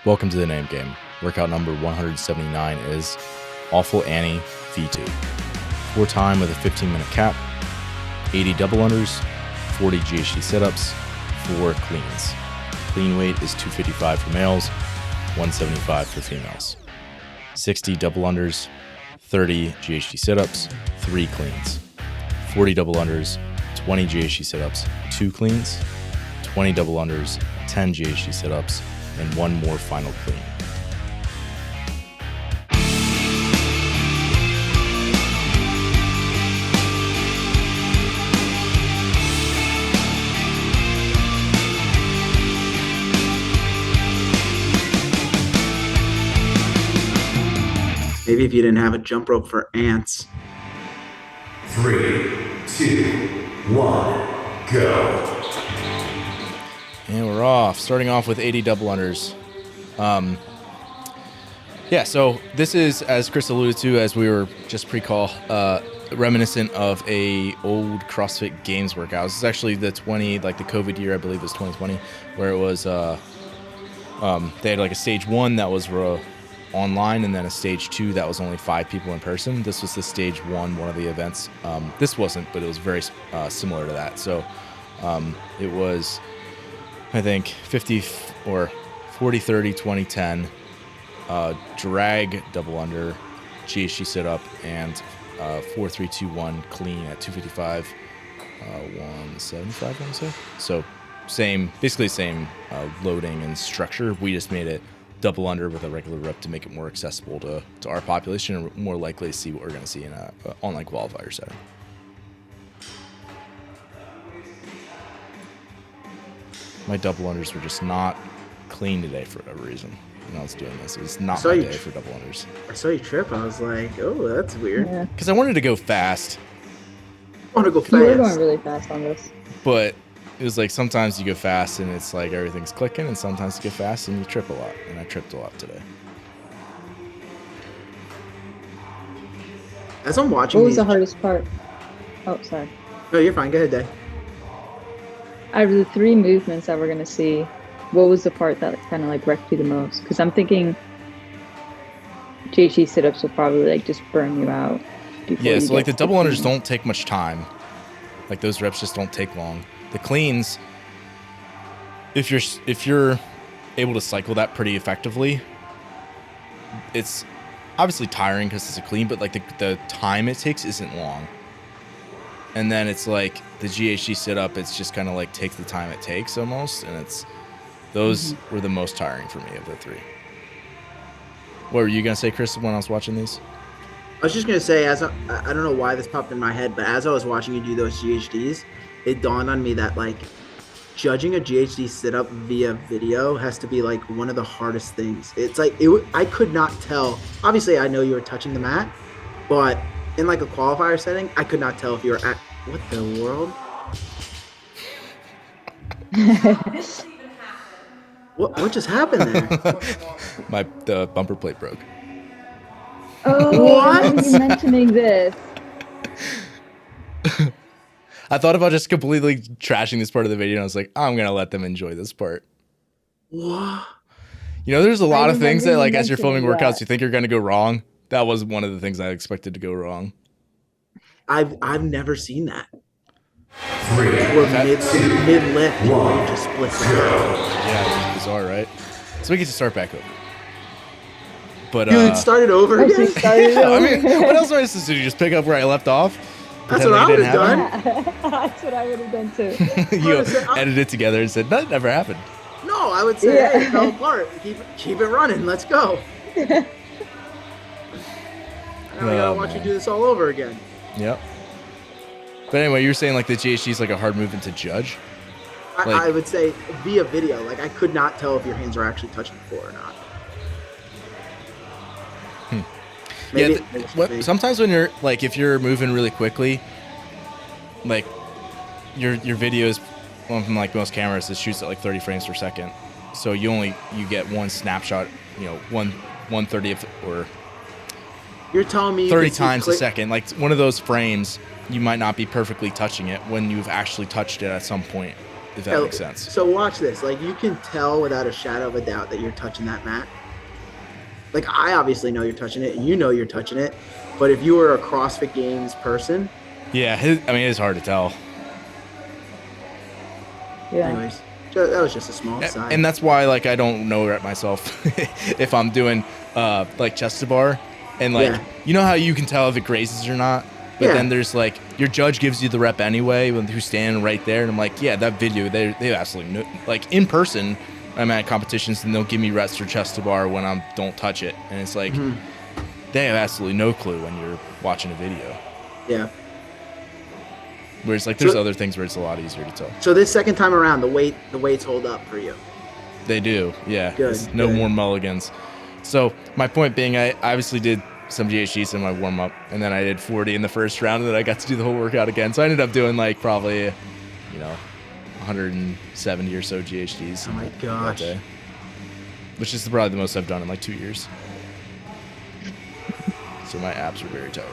Welcome to the name game. Workout number 179 is Awful Annie V2. 4 time with a 15-minute cap, 80 double unders, 40 GHD sit-ups, 4 cleans. Clean weight is 255 for males, 175 for females. 60 double unders, 30 GHD sit-ups, 3 cleans. 40 double unders, 20 GHD sit-ups, 2 cleans. 20 double unders, 10 GHD sit-ups, and 1 more final clean. Maybe if you didn't have a jump rope for ants. 3, 2, 1, go. And we're off. Starting off with 80 double unders. So this is, as Chris alluded to, as we were just pre-call, reminiscent of a old CrossFit Games workout. This is actually the COVID year, I believe it was 2020, where it was, they had like a stage 1 that was online, and then a stage 2 that was only 5 people in person. This was the stage 1, one of the events. This wasn't, but it was very similar to that. So it was, I think, 50 or 40, 30, 20, 10, drag double under, GHD sit up, and 4, 3, 2, 1 clean at 255, 175, I want to say. So basically same loading and structure. We just made it double under with a regular rep to make it more accessible to our population and more likely to see what we're going to see in an online qualifier setting. My double unders were just not clean today for whatever reason. When I was doing this, it was not my day for double unders. I saw you trip. I was like, oh, that's weird. Because I wanted to go fast. I want to go fast. You were going really fast on this. But it was like sometimes you go fast and it's like everything's clicking, and sometimes you go fast and you trip a lot. And I tripped a lot today. As I'm watching, what was the hardest part? Oh, sorry. No, you're fine. Go ahead, Dave. Out of the 3 movements that we're going to see, what was the part that kind of like wrecked you the most? Because I'm thinking GHD sit-ups will probably like just burn you out. Yeah, so like the double unders don't take much time. Like those reps just don't take long. The cleans, if you're able to cycle that pretty effectively, it's obviously tiring because it's a clean, but like the time it takes isn't long. And then it's like the GHD sit up, it's just kind of like takes the time it takes almost, and those were the most tiring for me of the 3. What were you gonna say, Chris, when I was watching these? I was just gonna say, I don't know why this popped in my head, but as I was watching you do those GHDs, it dawned on me that like judging a GHD sit up via video has to be like one of the hardest things. It's like I could not tell. Obviously, I know you were touching the mat, but in like a qualifier setting, I could not tell if you were at what the world. What just happened there? The bumper plate broke. Oh, what? I remember you mentioning this. I thought about just completely trashing this part of the video, and I was like, I'm gonna let them enjoy this part. What? You know, there's a lot of things that, like, as you're filming mentioning workouts, that. you think are gonna go wrong. That was one of the things I expected to go wrong. I've never seen that. 3, Where mid lift, you 1, just split go. Yeah, it was bizarre, right? So we get to start back over. But Dude, start it over Oh, so again. you started I over? mean, what else am I supposed to do? Just pick up where I left off? That's Pretend what I like it would have didn't done. That's what I would have done too. happen? You edited it together and said, that never happened. No, I would say, Yeah. hey, it fell apart. Keep it running. Let's go. Now I gotta watch you do this all over again. Yep. But anyway, you were saying like the GHD is like a hard movement to judge? I would say via video, like I could not tell if your hands are actually touching the floor or not. Maybe Sometimes when you're like, if you're moving really quickly, like your video is from like most cameras, it shoots at like 30 frames per second. So you get one snapshot, 1/30th or you're telling me 30 times a second. Like one of those frames, you might not be perfectly touching it when you've actually touched it at some point. if that makes sense. So watch this. Like, you can tell without a shadow of a doubt that you're touching that mat. Like, I obviously know you're touching it, and you know you're touching it. But if you were a CrossFit Games person, Yeah, it's hard to tell. Yeah. anyways, that was just a small side. And that's why, like, I don't know rep myself if I'm doing, like, chest to bar. And, like, you know how you can tell if it grazes or not? But then there's, like, your judge gives you the rep anyway, who's standing right there. And I'm like, yeah, that video, they absolutely know. Like, in person, I'm at competitions, and they'll give me reps for chest to bar when I don't touch it. And it's like, they have absolutely no clue when you're watching a video. Yeah. Whereas, like, there's other things where it's a lot easier to tell. So this second time around, the weights hold up for you. They do, yeah. Good. No more mulligans. So my point being, I obviously did some GHDs in my warm-up, and then I did 40 in the first round, and then I got to do the whole workout again. So I ended up doing, like, probably, 170 or so GHDs. Oh my that gosh. day, which is probably the most I've done in, like, 2 years. So my abs are very tired.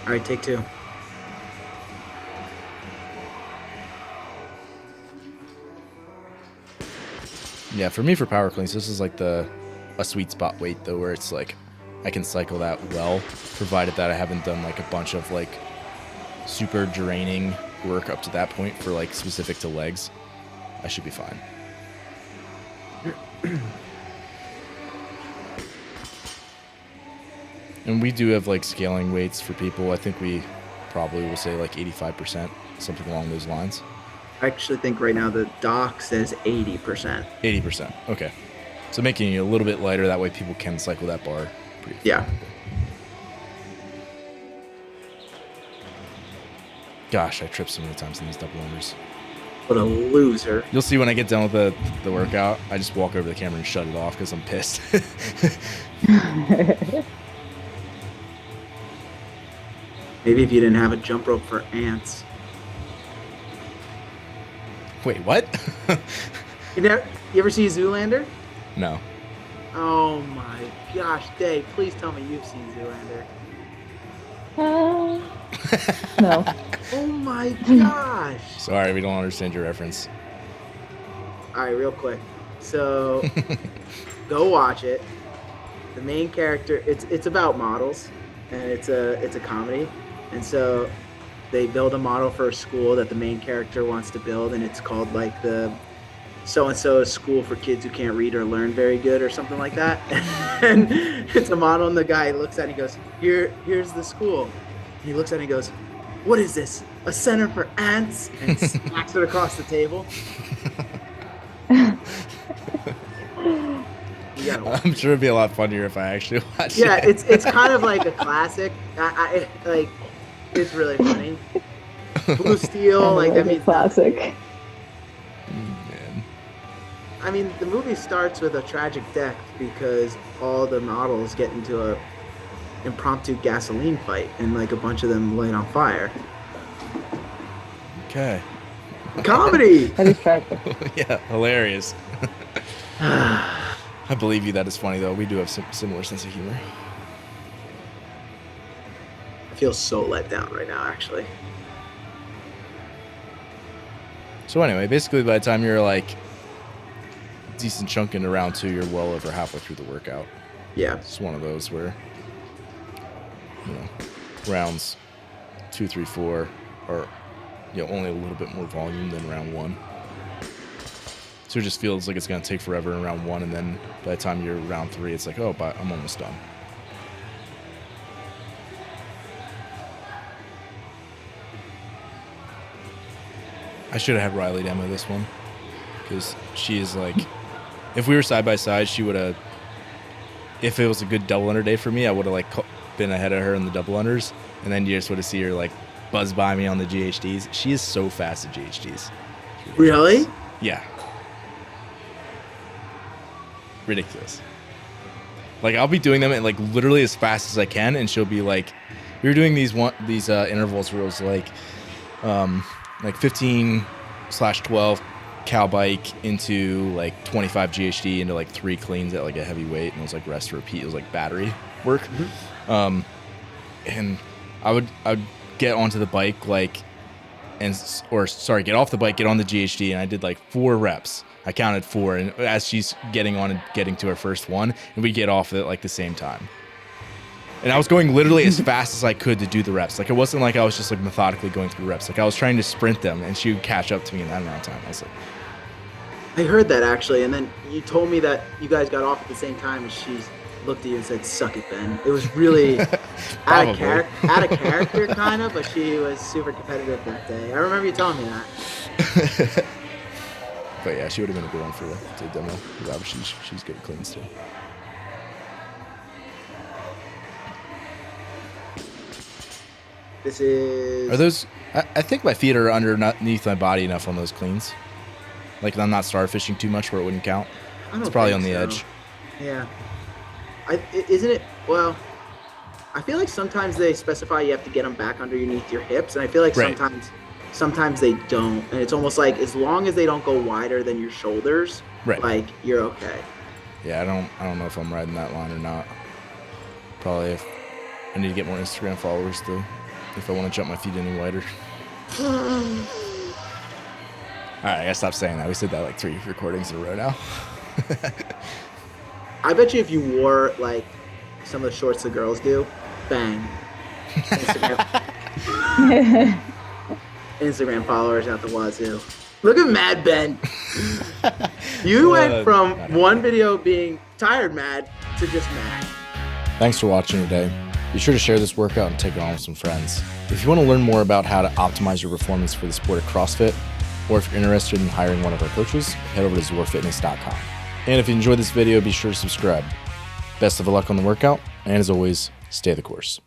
All right, take 2. Yeah, for me, for power cleans, this is like a sweet spot weight, though, where it's like I can cycle that well, provided that I haven't done like a bunch of like super draining work up to that point for like specific to legs. I should be fine. And we do have like scaling weights for people. I think we probably will say like 85%, something along those lines. I actually think right now the doc says 80%. 80%. Okay. So making it a little bit lighter, that way people can cycle that bar pretty Yeah. Gosh, I tripped so many times in these double unders. What a loser. You'll see when I get done with the workout, I just walk over to the camera and shut it off because I'm pissed. Maybe if you didn't have a jump rope for ants. Wait, what? You ever see Zoolander? No. Oh my gosh, Dave, please tell me you've seen Zoolander. No. Oh my gosh. Sorry, we don't understand your reference. All right, real quick. So go watch it. The main character, it's about models, and it's a comedy. And so they build a model for a school that the main character wants to build, and it's called like the so-and-so school for kids who can't read or learn very good or something like that. And it's a model, and the guy looks at it and he goes, here's the school. And he looks at it and he goes, what is this? A center for ants? And smacks it across the table. I'm sure it'd be a lot funnier if I actually watched it. Yeah, it's kind of like a classic. I like, it's really funny. Blue Steel, like, I mean, classic. Man. I mean, the movie starts with a tragic death because all the models get into a impromptu gasoline fight, and like a bunch of them light on fire. Okay. Comedy. That is tragic. Yeah, hilarious. I believe you. That is funny, though. We do have some similar sense of humor. I feel so let down right now, actually. So anyway, basically by the time you're like decent chunk into round 2, you're well over halfway through the workout. Yeah. It's one of those where, rounds 2, 3, 4 are, only a little bit more volume than round 1. So it just feels like it's going to take forever in round 1, and then by the time you're round 3, it's like, oh, but I'm almost done. I should have had Riley demo this one, because she is like, if we were side by side, she would have, if it was a good double under day for me, I would have like been ahead of her in the double unders, and then you just would have seen her like buzz by me on the GHDs. She is so fast at GHDs. Really? Yeah. Ridiculous. Like, I'll be doing them at like literally as fast as I can, and she'll be like, we were doing these intervals where it was like 15/12 cow bike into like 25 GHD into like 3 cleans at like a heavy weight, and it was like rest repeat. It was like battery work. And I would get onto the bike get off the bike, get on the GHD, and I did like 4 reps. I counted 4, and as she's getting on and getting to her first one, and we get off at like the same time. And I was going literally as fast as I could to do the reps. Like, it wasn't like I was just like methodically going through reps. Like, I was trying to sprint them, and she would catch up to me in that amount of time. I was like, I heard that actually, and then you told me that you guys got off at the same time, and she looked at you and said, "Suck it, Ben." It was really out of character, kind of, but she was super competitive that day. I remember you telling me that. But yeah, she would have been a good one for the demo. Yeah, she's good at cleans too. This is. Are those? I think my feet are underneath my body enough on those cleans. Like, I'm not starfishing too much where it wouldn't count. It's probably on the edge. Yeah. Isn't it? Well, I feel like sometimes they specify you have to get them back underneath your hips, and I feel like sometimes they don't, and it's almost like as long as they don't go wider than your shoulders, like you're okay. Yeah, I don't know if I'm riding that line or not. Probably if I need to get more Instagram followers though, if I want to jump my feet any wider. All right, I gotta stop saying that. We said that like 3 recordings in a row now. I bet you if you wore like some of the shorts the girls do, bang. Instagram followers out the wazoo. Look at Mad Ben. You went from one video being tired mad to just mad. Thanks for watching today. Be sure to share this workout and take it on with some friends. If you want to learn more about how to optimize your performance for the sport of CrossFit, or if you're interested in hiring one of our coaches, head over to zorfitness.com. And if you enjoyed this video, be sure to subscribe. Best of luck on the workout, and as always, stay the course.